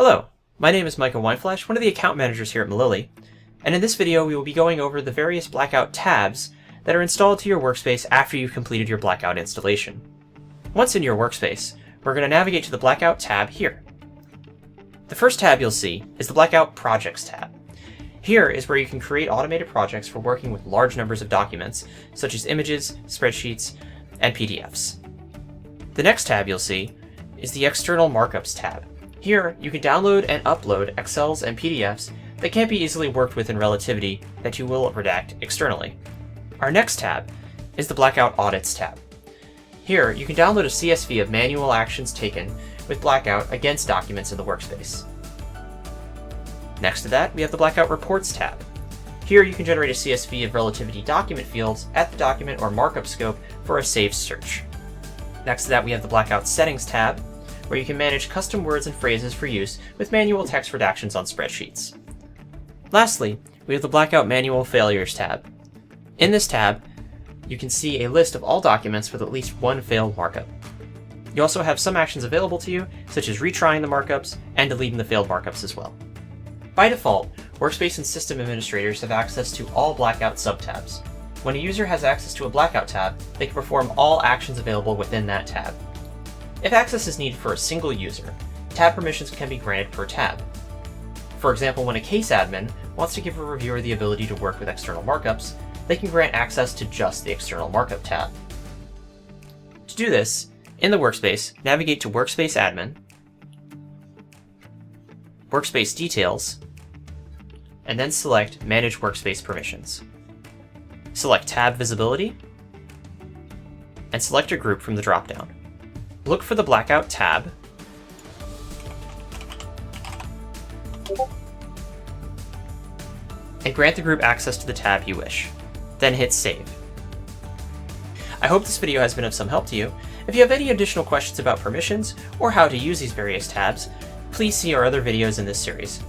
Hello, my name is Micah Weinflash, one of the account managers here at Malili, and in this video we will be going over the various Blackout tabs that are installed to your workspace after you've completed your Blackout installation. Once in your workspace, we're going to navigate to the Blackout tab here. The first tab you'll see is the Blackout Projects tab. Here is where you can create automated projects for working with large numbers of documents, such as images, spreadsheets, and PDFs. The next tab you'll see is the External Markups tab. Here, you can download and upload Excels and PDFs that can't be easily worked with in Relativity that you will redact externally. Our next tab is the Blackout Audits tab. Here, you can download a CSV of manual actions taken with Blackout against documents in the workspace. Next to that, we have the Blackout Reports tab. Here, you can generate a CSV of Relativity document fields at the document or markup scope for a saved search. Next to that, we have the Blackout Settings tab, where you can manage custom words and phrases for use with manual text redactions on spreadsheets. Lastly, we have the Blackout Manual Failures tab. In this tab, you can see a list of all documents with at least one failed markup. You also have some actions available to you, such as retrying the markups and deleting the failed markups as well. By default, Workspace and System Administrators have access to all Blackout subtabs. When a user has access to a Blackout tab, they can perform all actions available within that tab. If access is needed for a single user, tab permissions can be granted per tab. For example, when a case admin wants to give a reviewer the ability to work with external markups, they can grant access to just the External Markup tab. To do this, in the Workspace, navigate to Workspace Admin, Workspace Details, and then select Manage Workspace Permissions. Select Tab Visibility, and select your group from the dropdown. Look for the Blackout tab, and grant the group access to the tab you wish. Then hit Save. I hope this video has been of some help to you. If you have any additional questions about permissions or how to use these various tabs, please see our other videos in this series.